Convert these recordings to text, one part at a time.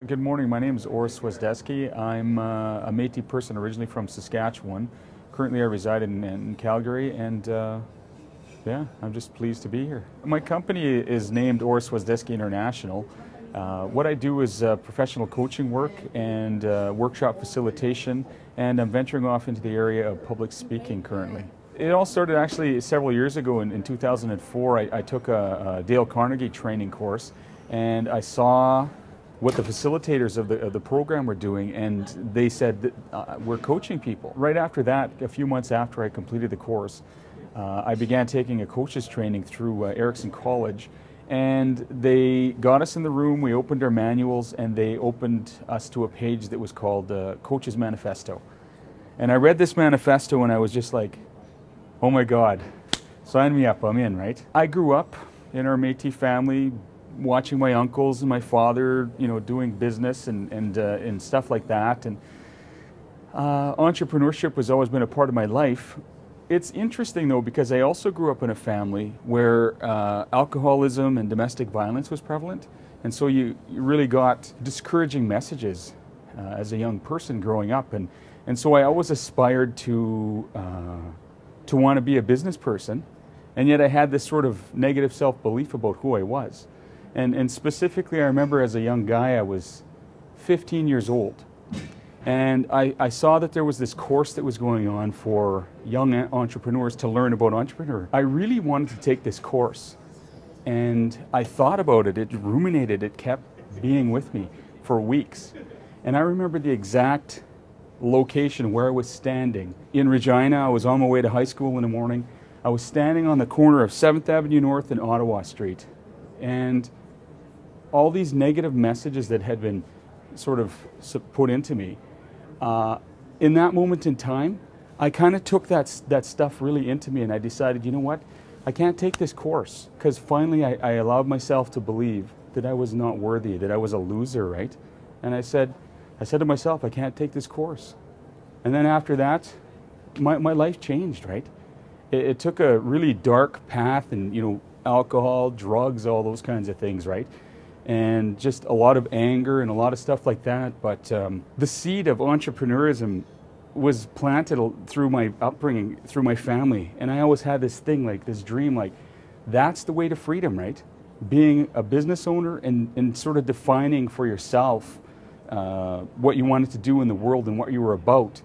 Good morning, my name is Orest Zwozdesky. I'm a Métis person originally from Saskatchewan. Currently I reside in Calgary and yeah, I'm just pleased to be here. My company is named Orest Zwozdesky International. What I do is professional coaching work and workshop facilitation, and I'm venturing off into the area of public speaking currently. It all started actually several years ago in 2004. I took a Dale Carnegie training course and I saw what the facilitators of the program were doing, and they said that, we're coaching people. Right after that, a few months after I completed the course, I began taking a coach's training through Erickson College, and they got us in the room, we opened our manuals, and they opened us to a page that was called Coach's Manifesto. And I read this manifesto and I was just like, oh my God, sign me up, I'm in, right? I grew up in our Métis family, watching my uncles and my father, doing business and stuff like that. And entrepreneurship has always been a part of my life. It's interesting though, because I also grew up in a family where alcoholism and domestic violence was prevalent. And so you really got discouraging messages as a young person growing up. And so I always aspired to want to be a business person. And yet I had this sort of negative self-belief about who I was. And specifically, I remember as a young guy, I was 15 years old. And I saw that there was this course that was going on for young entrepreneurs to learn about entrepreneur. I really wanted to take this course. And I thought about it, it ruminated, it kept being with me for weeks. And I remember the exact location where I was standing. In Regina, I was on my way to high school in the morning. I was standing on the corner of 7th Avenue North and Ottawa Street. And all these negative messages that had been sort of put into me, in that moment in time, I kind of took that stuff really into me, and I decided, you know what, I can't take this course, because finally I allowed myself to believe that I was not worthy, that I was a loser, right? And I said to myself, I can't take this course. And then after that, my life changed, right? It took a really dark path, and alcohol, drugs, all those kinds of things, right? And just a lot of anger and a lot of stuff like that. But the seed of entrepreneurism was planted through my upbringing, through my family. And I always had this thing, like this dream, like that's the way to freedom, right? Being a business owner and sort of defining for yourself what you wanted to do in the world and what you were about.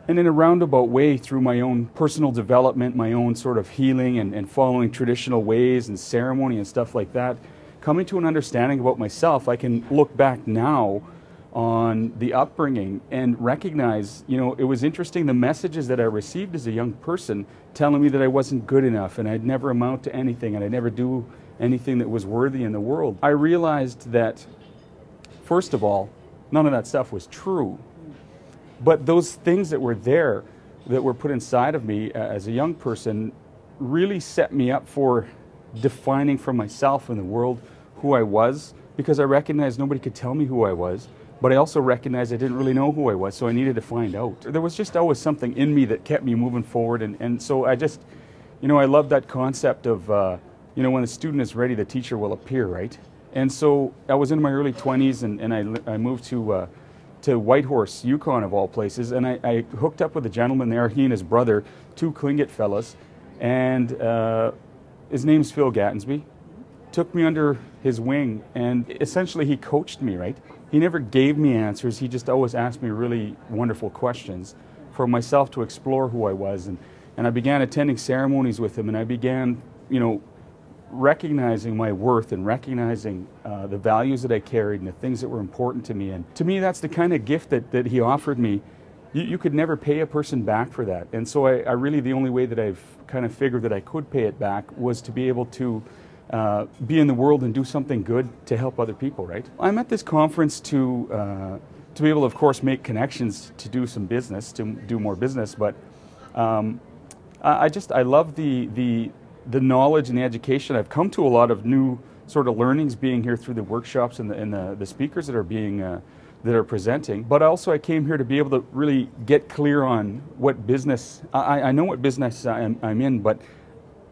And in a roundabout way, through my own personal development, my own sort of healing and following traditional ways and ceremony and stuff like that, coming to an understanding about myself, I can look back now on the upbringing and recognize, it was interesting, the messages that I received as a young person telling me that I wasn't good enough and I'd never amount to anything and I'd never do anything that was worthy in the world. I realized that, first of all, none of that stuff was true. But those things that were there, that were put inside of me as a young person, really set me up for defining for myself in the world who I was, because I recognized nobody could tell me who I was, but I also recognized I didn't really know who I was, so I needed to find out. There was just always something in me that kept me moving forward, and so I just, I love that concept of, when the student is ready, the teacher will appear, right? And so I was in my early 20s, and I moved to Whitehorse, Yukon of all places, and I hooked up with a gentleman there, he and his brother, two Tlingit fellas, and his name's Phil Gattensby. Took me under his wing, and essentially he coached me, right? He never gave me answers, he just always asked me really wonderful questions for myself to explore who I was, and I began attending ceremonies with him, and I began, recognizing my worth and recognizing the values that I carried and the things that were important to me. And to me, that's the kind of gift that he offered me. You could never pay a person back for that. And so I really, the only way that I've kind of figured that I could pay it back was to be able to be in the world and do something good to help other people, right? I'm at this conference to be able to, of course, make connections to do some business, to do more business, but I love the knowledge and the education. I've come to a lot of new sort of learnings being here through the workshops and the speakers that are being that are presenting. But also I came here to be able to really get clear on what business, I know what business I'm in, but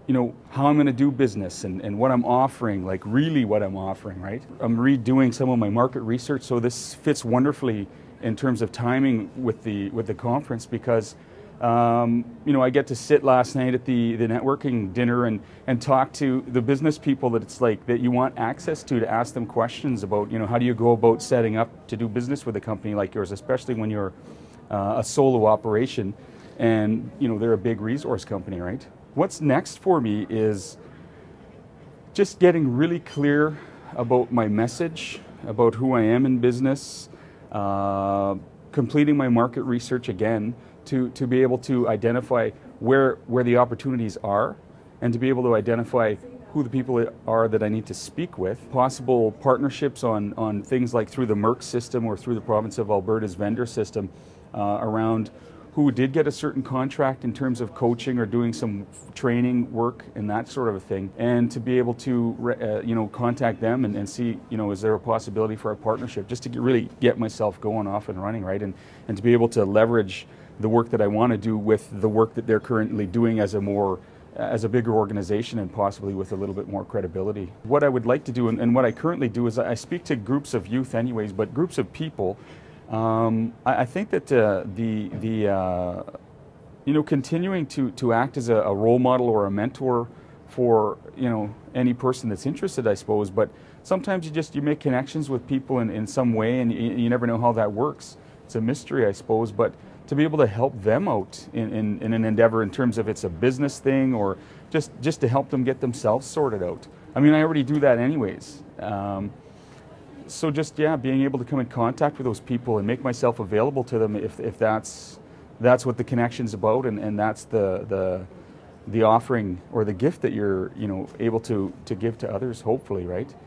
how I'm going to do business and what I'm offering, like really what I'm offering, right? I'm redoing some of my market research, so this fits wonderfully in terms of timing with the conference because I get to sit last night at the networking dinner and talk to the business people that it's like that you want access to ask them questions about, how do you go about setting up to do business with a company like yours, especially when you're a solo operation and, they're a big resource company, right? What's next for me is just getting really clear about my message, about who I am in business, completing my market research again to be able to identify where the opportunities are and to be able to identify who the people are that I need to speak with, possible partnerships on things like through the Merck system or through the province of Alberta's vendor system around who did get a certain contract in terms of coaching or doing some training work and that sort of a thing, and to be able to contact them and see, is there a possibility for a partnership, just to really get myself going off and running, right, and to be able to leverage the work that I want to do with the work that they're currently doing as a bigger organization and possibly with a little bit more credibility. What I would like to do and what I currently do is I speak to groups of youth anyways, but groups of people. I think that continuing to act as a role model or a mentor for any person that's interested, I suppose. But sometimes you make connections with people in some way, and you never know how that works. It's a mystery, I suppose. But to be able to help them out in an endeavor in terms of it's a business thing or just to help them get themselves sorted out. I mean, I already do that anyways. So just being able to come in contact with those people and make myself available to them if that's what the connection's about and that's the offering or the gift that you're able to give to others, hopefully, right?